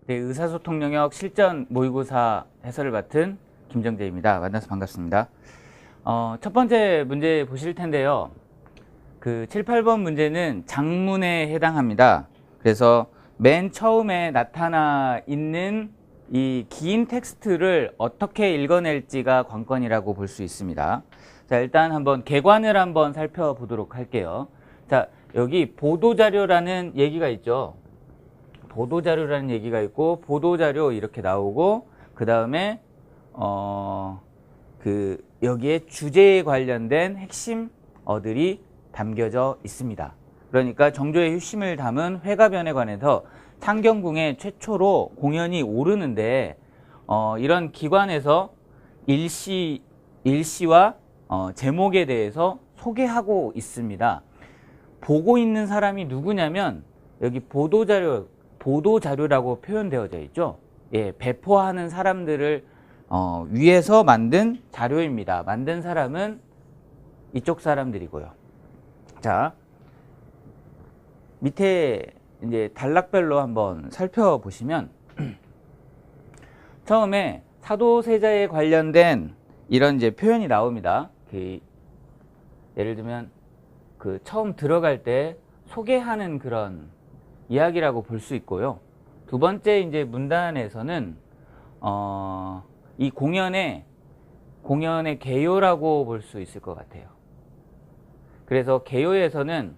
네, 의사소통 영역 실전 모의고사 해설을 맡은 김정재입니다. 만나서 반갑습니다. 첫 번째 문제 보실 텐데요. 그 7, 8번 문제는 장문에 해당합니다. 그래서 맨 처음에 나타나 있는 이 긴 텍스트를 어떻게 읽어낼지가 관건이라고 볼 수 있습니다. 자, 일단 한번 개관을 한번 살펴보도록 할게요. 자, 여기 보도자료라는 얘기가 있죠. 보도자료라는 얘기가 있고, 보도자료 이렇게 나오고, 그 다음에, 여기에 주제에 관련된 핵심어들이 담겨져 있습니다. 그러니까 정조의 휴심을 담은 회가변에 관해서 창경궁에 최초로 공연이 오르는데, 이런 기관에서 일시와 제목에 대해서 소개하고 있습니다. 보고 있는 사람이 누구냐면, 여기 보도자료라고 표현되어져 있죠. 예, 배포하는 사람들을 위해서 만든 자료입니다. 만든 사람은 이쪽 사람들이고요. 자, 밑에 이제 단락별로 한번 살펴보시면 처음에 사도세자에 관련된 이런 이제 표현이 나옵니다. 예를 들면 처음 들어갈 때 소개하는 그런 이야기라고 볼 수 있고요. 두 번째 이제 문단에서는 이 공연의 개요라고 볼 수 있을 것 같아요. 그래서 개요에서는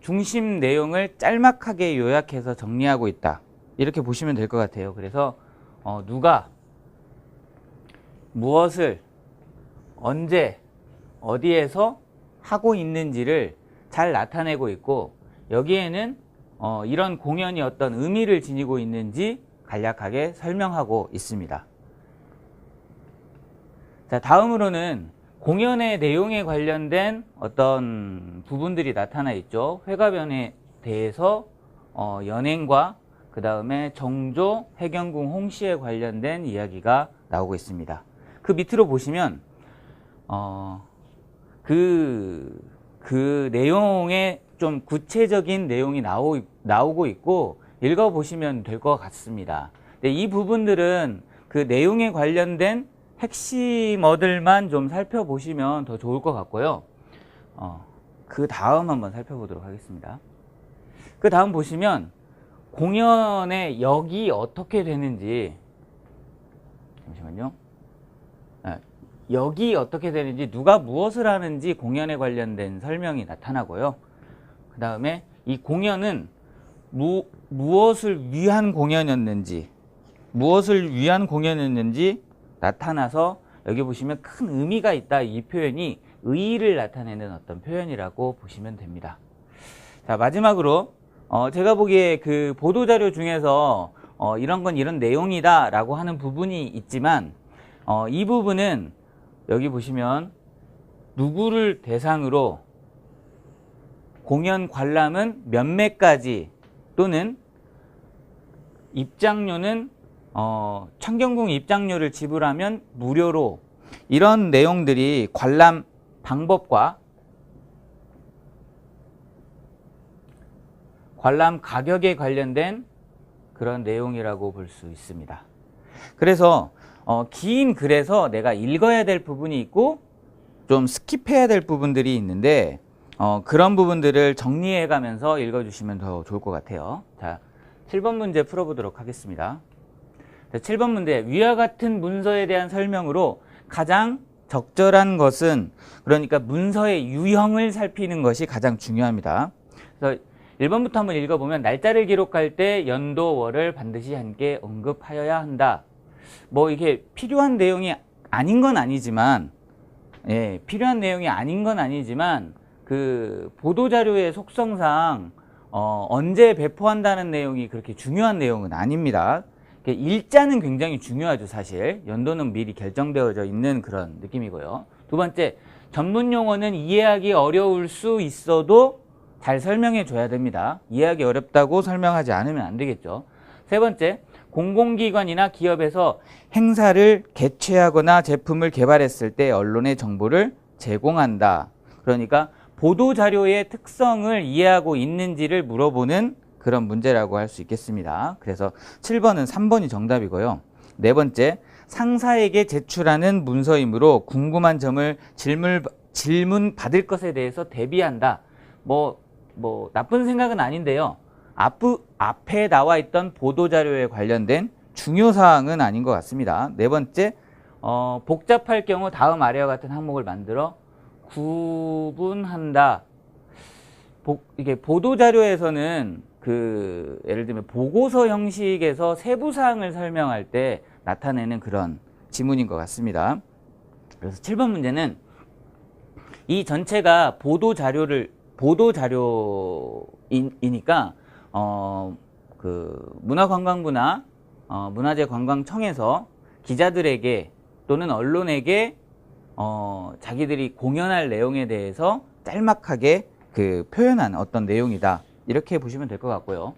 중심 내용을 짤막하게 요약해서 정리하고 있다. 이렇게 보시면 될 것 같아요. 그래서 누가 무엇을 언제 어디에서 하고 있는지를 잘 나타내고 있고, 여기에는 이런 공연이 어떤 의미를 지니고 있는지 간략하게 설명하고 있습니다. 자, 다음으로는 공연의 내용에 관련된 어떤 부분들이 나타나 있죠. 회가변에 대해서 연행과 그 다음에 정조, 해경궁, 홍시에 관련된 이야기가 나오고 있습니다. 그 밑으로 보시면 그 내용에 좀 구체적인 내용이 나오고 있고 읽어보시면 될 것 같습니다. 근데 이 부분들은 그 내용에 관련된 핵심어들만 좀 살펴보시면 더 좋을 것 같고요. 그 다음 한번 살펴보도록 하겠습니다. 그 다음 보시면 공연의 역이 어떻게 되는지, 잠시만요. 역이 어떻게 되는지, 누가 무엇을 하는지 공연에 관련된 설명이 나타나고요. 그 다음에 이 공연은 무엇을 위한 공연이었는지 나타나서 여기 보시면 큰 의미가 있다. 이 표현이 의의를 나타내는 어떤 표현이라고 보시면 됩니다. 자, 마지막으로 제가 보기에 그 보도자료 중에서 이런 건 이런 내용이다 라고 하는 부분이 있지만 이 부분은 여기 보시면 누구를 대상으로 공연 관람은 몇매까지 또는 입장료는 창경궁 입장료를 지불하면 무료로, 이런 내용들이 관람 방법과 관람 가격에 관련된 그런 내용이라고 볼 수 있습니다. 그래서 긴 글에서 내가 읽어야 될 부분이 있고 좀 스킵해야 될 부분들이 있는데 그런 부분들을 정리해 가면서 읽어주시면 더 좋을 것 같아요. 자, 7번 문제 풀어보도록 하겠습니다. 자, 7번 문제, 위와 같은 문서에 대한 설명으로 가장 적절한 것은, 그러니까 문서의 유형을 살피는 것이 가장 중요합니다. 그래서 1번부터 한번 읽어보면, 날짜를 기록할 때 연도, 월을 반드시 함께 언급하여야 한다. 뭐 이게 필요한 내용이 아닌 건 아니지만, 그 보도자료의 속성상 언제 배포한다는 내용이 그렇게 중요한 내용은 아닙니다. 일자는 굉장히 중요하죠. 사실 연도는 미리 결정되어져 있는 그런 느낌이고요. 두 번째, 전문 용어는 이해하기 어려울 수 있어도 잘 설명해 줘야 됩니다. 이해하기 어렵다고 설명하지 않으면 안 되겠죠. 세 번째, 공공기관이나 기업에서 행사를 개최하거나 제품을 개발했을 때 언론에 정보를 제공한다. 그러니까 보도자료의 특성을 이해하고 있는지를 물어보는 그런 문제라고 할 수 있겠습니다. 그래서 7번은 3번이 정답이고요. 네 번째, 상사에게 제출하는 문서이므로 궁금한 점을 질문 받을 것에 대해서 대비한다. 뭐 나쁜 생각은 아닌데요. 앞에 나와 있던 보도자료에 관련된 중요사항은 아닌 것 같습니다. 네 번째, 복잡할 경우 다음 아래와 같은 항목을 만들어 구분한다. 이게 보도자료에서는 예를 들면 보고서 형식에서 세부사항을 설명할 때 나타내는 그런 지문인 것 같습니다. 그래서 7번 문제는 이 전체가 보도자료이니까 문화관광부나 문화재관광청에서 기자들에게 또는 언론에게 자기들이 공연할 내용에 대해서 짤막하게 표현한 어떤 내용이다. 이렇게 보시면 될 것 같고요.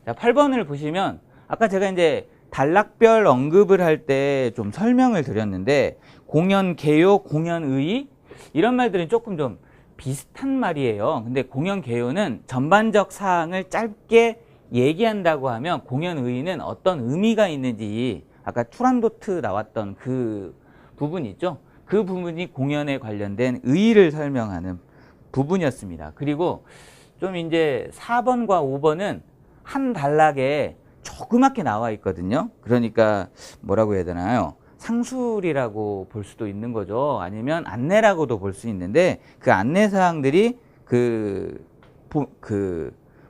자, 8번을 보시면 아까 제가 이제 단락별 언급을 할 때 좀 설명을 드렸는데 공연 개요, 공연 의의 이런 말들은 조금 좀 비슷한 말이에요. 근데 공연 개요는 전반적 사항을 짧게 얘기한다고 하면 공연 의의는 어떤 의미가 있는지 아까 투란도트 나왔던 그 부분 있죠? 그 부분이 공연에 관련된 의의를 설명하는 부분이었습니다. 그리고 좀 이제 4번과 5번은 한 단락에 조그맣게 나와 있거든요. 그러니까 뭐라고 해야 되나요? 상술이라고 볼 수도 있는 거죠. 아니면 안내라고도 볼 수 있는데 그 안내 사항들이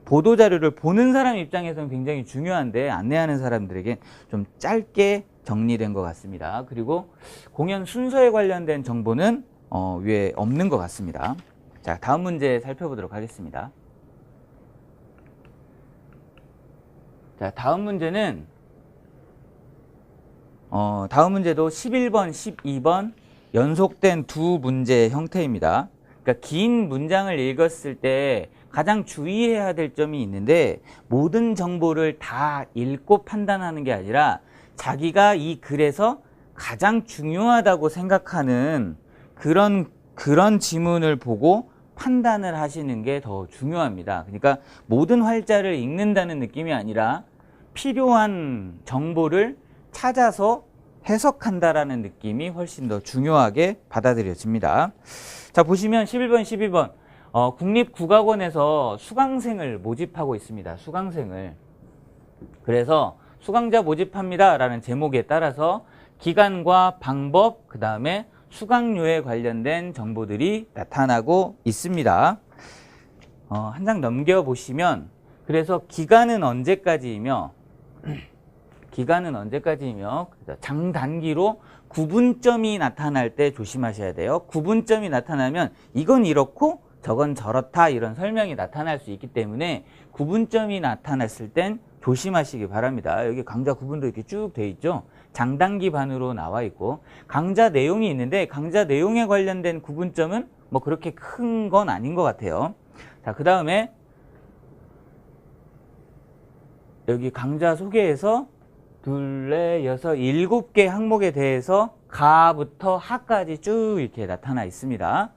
보도자료를 보는 사람 입장에서는 굉장히 중요한데 안내하는 사람들에게 좀 짧게 정리된 것 같습니다. 그리고 공연 순서에 관련된 정보는 위에 없는 것 같습니다. 자, 다음 문제 살펴보도록 하겠습니다. 자, 다음 문제는 다음 문제도 11번, 12번 연속된 두 문제 형태입니다. 그러니까 긴 문장을 읽었을 때 가장 주의해야 될 점이 있는데 모든 정보를 다 읽고 판단하는 게 아니라 자기가 이 글에서 가장 중요하다고 생각하는 그런 지문을 보고 판단을 하시는 게 더 중요합니다. 그러니까 모든 활자를 읽는다는 느낌이 아니라 필요한 정보를 찾아서 해석한다라는 느낌이 훨씬 더 중요하게 받아들여집니다. 자, 보시면 11번, 12번 국립국악원에서 수강생을 모집하고 있습니다. 수강생을. 그래서 수강자 모집합니다 라는 제목에 따라서 기간과 방법, 그 다음에 수강료에 관련된 정보들이 나타나고 있습니다. 한 장 넘겨보시면 그래서 기간은 언제까지이며 장단기로 구분점이 나타날 때 조심하셔야 돼요. 구분점이 나타나면 이건 이렇고 저건 저렇다 이런 설명이 나타날 수 있기 때문에 구분점이 나타났을 땐 조심하시기 바랍니다. 여기 강좌 구분도 이렇게 쭉 돼 있죠. 장단기 반으로 나와 있고 강좌 내용이 있는데 강좌 내용에 관련된 구분점은 뭐 그렇게 큰 건 아닌 것 같아요. 자, 그 다음에 여기 강좌 소개에서 둘, 넷, 여섯, 7개 항목에 대해서 가부터 하까지 쭉 이렇게 나타나 있습니다.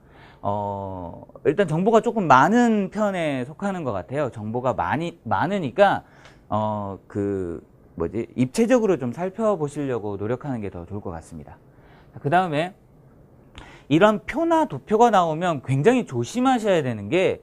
일단 정보가 조금 많은 편에 속하는 것 같아요. 정보가 많으니까 입체적으로 좀 살펴보시려고 노력하는 게 더 좋을 것 같습니다. 그 다음에 이런 표나 도표가 나오면 굉장히 조심하셔야 되는 게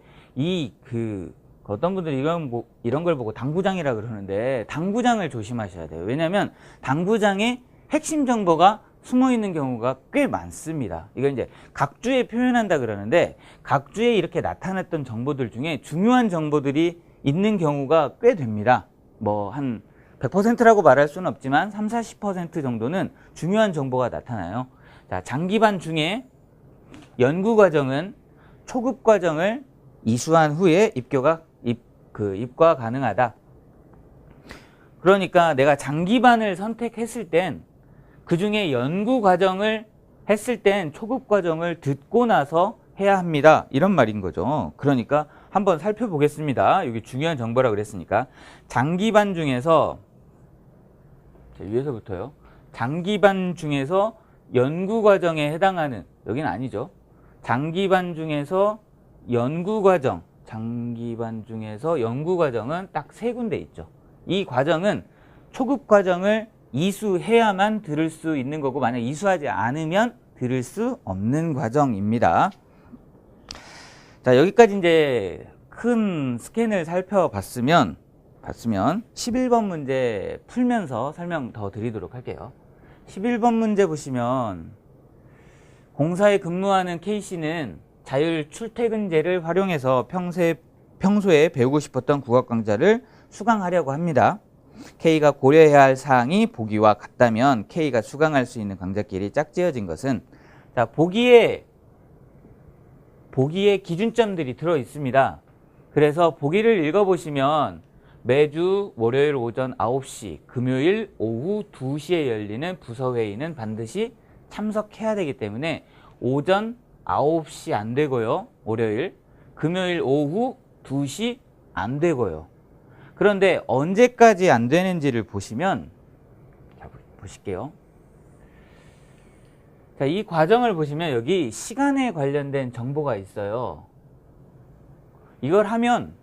어떤 분들이 이런 걸 보고 당구장이라 그러는데 당구장을 조심하셔야 돼요. 왜냐하면 당구장에 핵심 정보가 숨어 있는 경우가 꽤 많습니다. 이건 이제 각주에 표현한다 그러는데 각주에 이렇게 나타났던 정보들 중에 중요한 정보들이 있는 경우가 꽤 됩니다. 뭐 한 100%라고 말할 수는 없지만 30-40% 정도는 중요한 정보가 나타나요. 자, 장기반 중에 연구과정은 초급과정을 이수한 후에 입과 가능하다. 그러니까 내가 장기반을 선택했을 땐 그중에 연구과정을 했을 땐 초급과정을 듣고 나서 해야 합니다. 이런 말인 거죠. 그러니까 한번 살펴보겠습니다. 여기 중요한 정보라고 그랬으니까 장기반 중에서 위에서부터요. 장기반 중에서 연구과정에 해당하는 여기는 아니죠. 장기반 중에서 연구과정 장기반 중에서 연구과정은 딱 3군데 있죠. 이 과정은 초급 과정을 이수해야만 들을 수 있는 거고, 만약 이수하지 않으면 들을 수 없는 과정입니다. 자, 여기까지 이제 큰 스캔을 살펴봤으면 11번 문제 풀면서 설명 더 드리도록 할게요. 11번 문제 보시면 공사에 근무하는 K씨는 자율 출퇴근제를 활용해서 평소에 배우고 싶었던 국어 강좌를 수강하려고 합니다. K가 고려해야 할 사항이 보기와 같다면 K가 수강할 수 있는 강좌길이 짝지어진 것은, 자, 보기에 기준점들이 들어 있습니다. 그래서 보기를 읽어보시면 매주 월요일 오전 9시, 금요일 오후 2시에 열리는 부서회의는 반드시 참석해야 되기 때문에 오전 9시 안 되고요. 월요일, 금요일 오후 2시 안 되고요. 그런데 언제까지 안 되는지를 보시면, 자, 보실게요. 자, 이 과정을 보시면 여기 시간에 관련된 정보가 있어요. 이걸 하면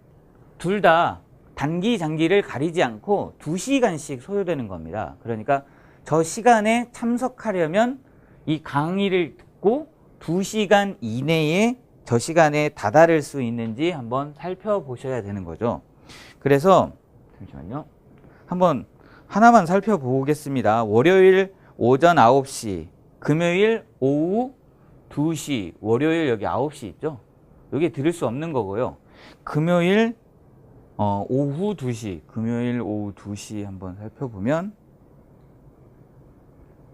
둘 다 단기, 장기를 가리지 않고 2시간씩 소요되는 겁니다. 그러니까 저 시간에 참석하려면 이 강의를 듣고 2시간 이내에 저 시간에 다다를 수 있는지 한번 살펴보셔야 되는 거죠. 그래서 잠시만요. 한번 하나만 살펴보겠습니다. 월요일 오전 9시, 금요일 오후 2시, 월요일 여기 9시 있죠? 여기 들을 수 없는 거고요. 금요일 오후 2시, 금요일 오후 2시 한번 살펴보면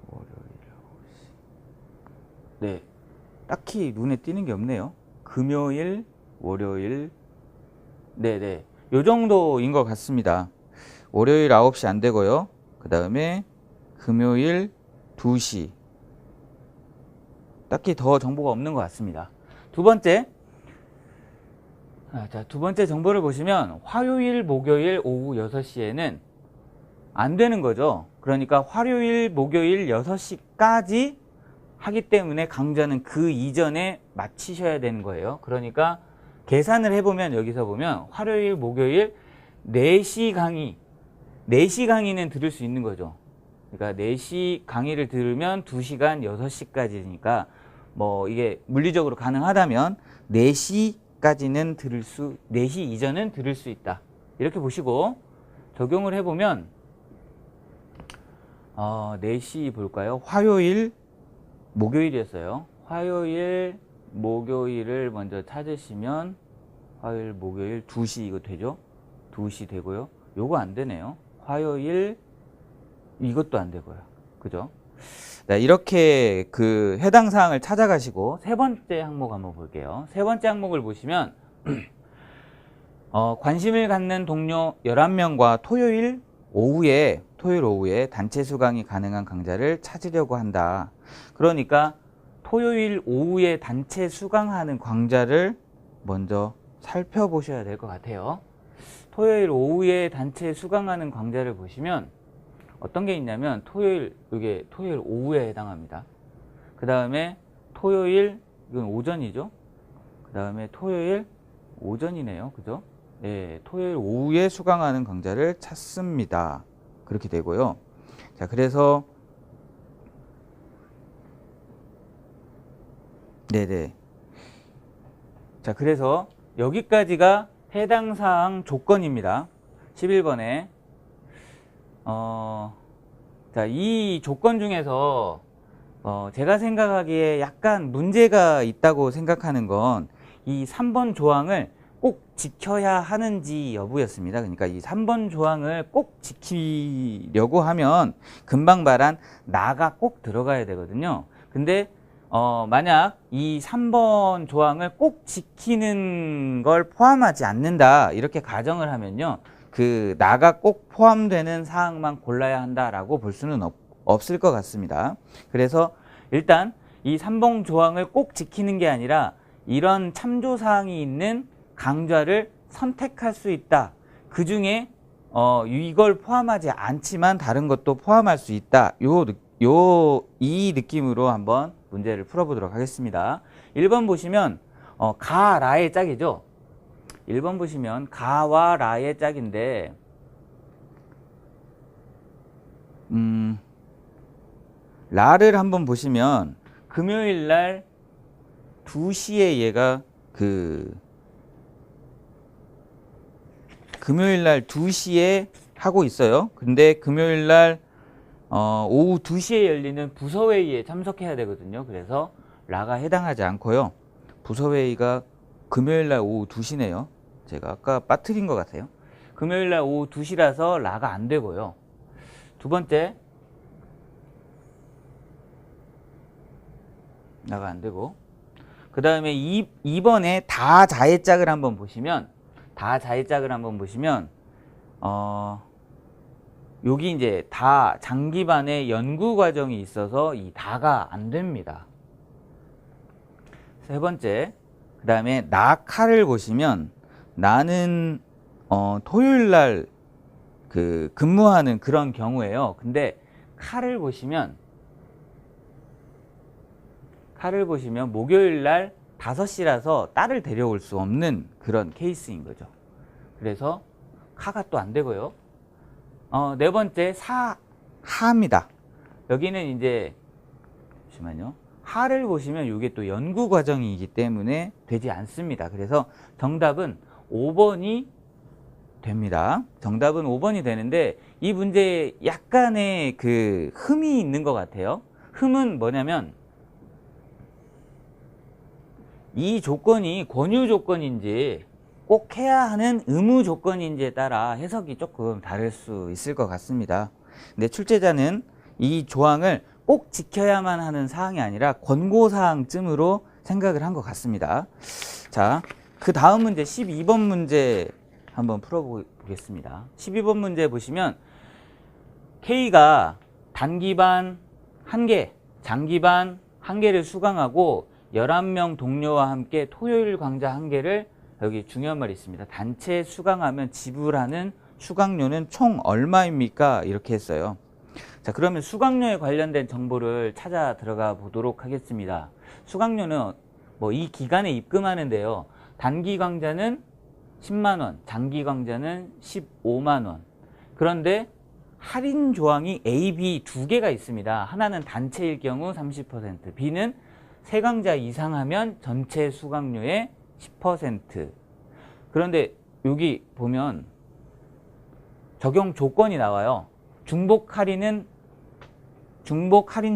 월요일 9시. 네, 딱히 눈에 띄는 게 없네요. 금요일, 월요일, 네네, 요 정도인 것 같습니다. 월요일 9시 안 되고요. 그 다음에 금요일 2시. 딱히 더 정보가 없는 것 같습니다. 두 번째 정보를 보시면 화요일, 목요일 오후 6시에는 안 되는 거죠. 그러니까 화요일, 목요일 6시까지 하기 때문에 강좌는 그 이전에 마치셔야 되는 거예요. 그러니까 계산을 해보면 여기서 보면 화요일, 목요일 4시 강의, 4시 강의는 들을 수 있는 거죠. 그러니까 4시 강의를 들으면 2시간 6시까지니까 뭐 이게 물리적으로 가능하다면 4시까지는 4시 이전은 들을 수 있다. 이렇게 보시고 적용을 해보면 4시 볼까요? 화요일, 목요일이었어요. 화요일, 목요일을 먼저 찾으시면 화요일, 목요일 2시 이거 되죠? 2시 되고요. 요거 안 되네요. 화요일 이것도 안 되고요. 그죠? 네, 이렇게 그 해당 사항을 찾아가시고 세 번째 항목 한번 볼게요. 세 번째 항목을 보시면 관심을 갖는 동료 11명과 토요일 오후에 단체 수강이 가능한 강좌를 찾으려고 한다. 그러니까 토요일 오후에 단체 수강하는 강좌를 먼저 살펴보셔야 될 것 같아요. 토요일 오후에 단체 수강하는 강좌를 보시면 어떤 게 있냐면 이게 토요일 오후에 해당합니다. 그 다음에 토요일, 이건 오전이죠. 그 다음에 토요일 오전이네요. 그죠? 예, 토요일 오후에 수강하는 강좌를 찾습니다. 그렇게 되고요. 자, 그래서 네네. 자, 그래서 여기까지가 해당 사항 조건입니다. 11번에 자, 이 조건 중에서 제가 생각하기에 약간 문제가 있다고 생각하는 건 이 3번 조항을 꼭 지켜야 하는지 여부였습니다. 그러니까 이 3번 조항을 꼭 지키려고 하면 금방 말한 나가 꼭 들어가야 되거든요. 근데 만약 이 3번 조항을 꼭 지키는 걸 포함하지 않는다 이렇게 가정을 하면요, 그 나가 꼭 포함되는 사항만 골라야 한다라고 볼 수는 없을 것 같습니다. 그래서 일단 이 3번 조항을 꼭 지키는 게 아니라 이런 참조 사항이 있는 강좌를 선택할 수 있다. 그 중에 이걸 포함하지 않지만 다른 것도 포함할 수 있다. 이 느낌으로 한번 문제를 풀어보도록 하겠습니다. 1번 보시면 가라의 짝이죠. 1번 보시면 가와 라의 짝인데 라를 한번 보시면 금요일 날 2시에 얘가 금요일 날 2시에 하고 있어요. 근데 금요일 날 오후 2시에 열리는 부서회의에 참석해야 되거든요. 그래서 라가 해당하지 않고요. 부서회의가 금요일 날 오후 2시네요. 제가 아까 빠뜨린 것 같아요. 금요일 날 오후 2시라서 라가 안 되고요. 두 번째, 라가 안 되고, 그 다음에 2번에 다 자의 짝을 한번 보시면, 여기 이제 다 장기반의 연구 과정이 있어서 이 다가 안 됩니다. 세 번째, 그 다음에 나 칼을 보시면 나는 토요일 날 근무하는 그런 경우예요. 근데 칼을 보시면 목요일 날 5시라서 딸을 데려올 수 없는 그런 케이스인 거죠. 그래서 카가 또 안 되고요. 네 번째 하입니다. 여기는 이제 잠시만요. 하를 보시면 이게 또 연구 과정이기 때문에 되지 않습니다. 그래서 정답은 5번이 됩니다. 정답은 5번이 되는데 이 문제에 약간의 흠이 있는 것 같아요. 흠은 뭐냐면 이 조건이 권유 조건인지 꼭 해야 하는 의무 조건인지에 따라 해석이 조금 다를 수 있을 것 같습니다. 근데 출제자는 이 조항을 꼭 지켜야만 하는 사항이 아니라 권고사항쯤으로 생각을 한 것 같습니다. 자, 그 다음 문제 12번 문제 한번 풀어보겠습니다. 12번 문제 보시면 K가 단기반 1개, 장기반 1개를 수강하고 11명 동료와 함께 토요일 강좌 1개를 여기 중요한 말이 있습니다. 단체 수강하면 지불하는 수강료는 총 얼마입니까? 이렇게 했어요. 자, 그러면 수강료에 관련된 정보를 찾아 들어가 보도록 하겠습니다. 수강료는 이 기간에 입금하는데요. 단기 강좌는 10만 원, 장기 강좌는 15만 원. 그런데 할인 조항이 A, B 두 개가 있습니다. 하나는 단체일 경우 30%, B는 3강좌 이상 하면 전체 수강료의 10%. 그런데 여기 보면 적용 조건이 나와요. 중복 할인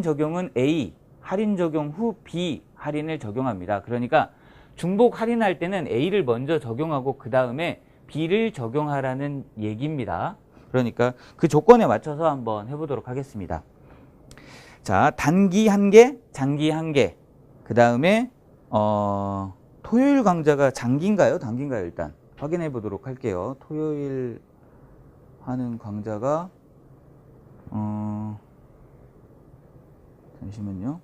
적용은 A, 할인 적용 후 B 할인을 적용합니다. 그러니까 중복 할인할 때는 A를 먼저 적용하고 그 다음에 B를 적용하라는 얘기입니다. 그러니까 그 조건에 맞춰서 한번 해보도록 하겠습니다. 자, 단기 1개, 장기 1개. 그 다음에 토요일 강좌가 장기인가요? 단기인가요? 일단 확인해 보도록 할게요. 토요일 하는 강좌가 잠시만요.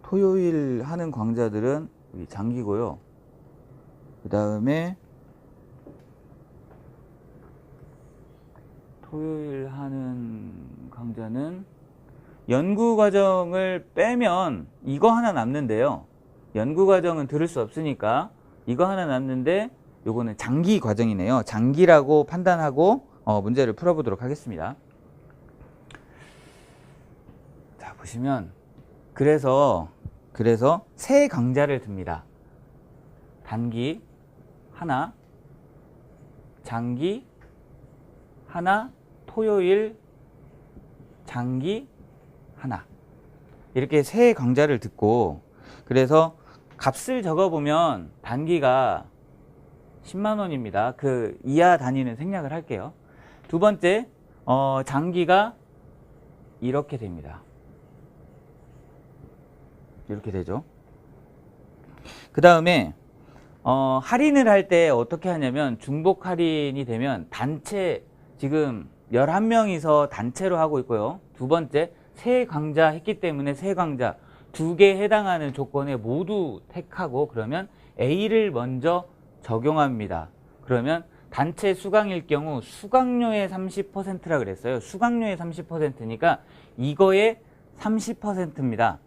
토요일 하는 강좌들은 장기고요. 그 다음에 토요일 하는 강좌는 연구 과정을 빼면 이거 하나 남는데요. 연구 과정은 들을 수 없으니까 이거 하나 남는데 요거는 장기 과정이네요. 장기라고 판단하고 문제를 풀어보도록 하겠습니다. 자, 보시면 그래서 세 강좌를 듭니다. 단기 하나, 장기 하나, 토요일 장기 하나, 이렇게 세 강좌를 듣고, 그래서 값을 적어보면 단기가 10만 원입니다. 그 이하 단위는 생략을 할게요. 두 번째, 장기가 이렇게 됩니다. 이렇게 되죠. 그 다음에 할인을 할 때 어떻게 하냐면, 중복 할인이 되면 단체, 지금 11명이서 단체로 하고 있고요. 두 번째, 세 강좌 했기 때문에 세 강좌 2개 해당하는 조건에 모두 택하고, 그러면 A를 먼저 적용합니다. 그러면 단체 수강일 경우 수강료의 30%라 그랬어요. 수강료의 30%니까 이거의 30%입니다.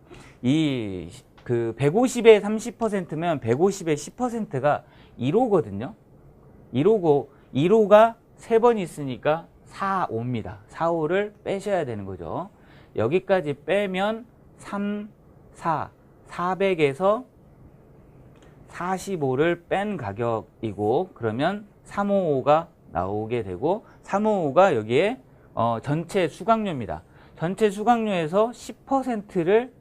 이 150의 30%면 150의 10%가 1호거든요. 1호고 1호가 3번 있으니까 4, 5입니다. 4, 5를 빼셔야 되는 거죠. 여기까지 빼면 3, 4, 400에서 45를 뺀 가격이고, 그러면 355가 나오게 되고, 355가 여기에 전체 수강료입니다. 전체 수강료에서 10%를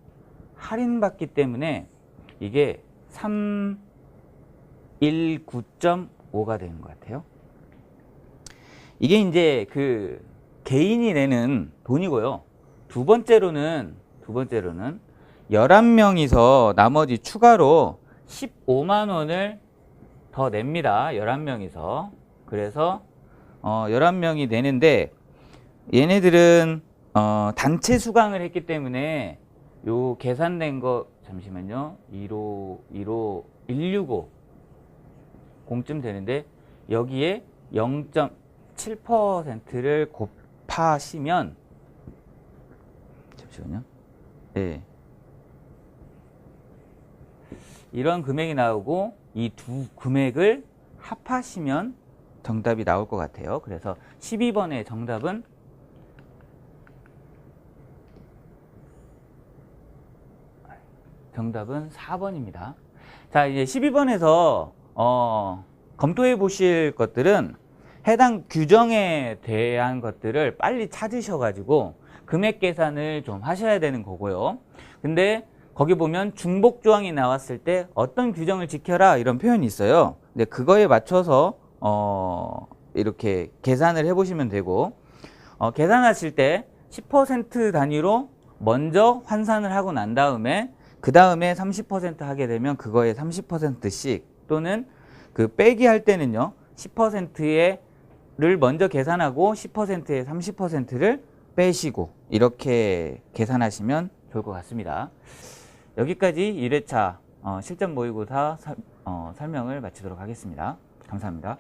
할인받기 때문에 이게 319.5가 되는 것 같아요. 이게 이제 그 개인이 내는 돈이고요. 두 번째로는 11명이서 나머지 추가로 15만 원을 더 냅니다. 11명이서. 그래서 11명이 내는데, 얘네들은 단체 수강을 했기 때문에 요 계산된 거 잠시만요. 165 공쯤 되는데, 여기에 0.7%를 곱하시면, 잠시만요. 네. 이런 금액이 나오고, 이 두 금액을 합하시면 정답이 나올 것 같아요. 그래서 12번의 정답은 4번입니다. 자, 이제 12번에서 검토해 보실 것들은 해당 규정에 대한 것들을 빨리 찾으셔가지고 금액 계산을 좀 하셔야 되는 거고요. 근데 거기 보면 중복 조항이 나왔을 때 어떤 규정을 지켜라 이런 표현이 있어요. 근데 그거에 맞춰서 이렇게 계산을 해보시면 되고, 계산하실 때 10% 단위로 먼저 환산을 하고 난 다음에 그 다음에 30% 하게 되면 그거에 30%씩, 또는 그 빼기 할 때는요 10%를 먼저 계산하고 10%에 30%를 빼시고 이렇게 계산하시면 좋을 것 같습니다. 여기까지 1회차 실전 모의고사 설명을 마치도록 하겠습니다. 감사합니다.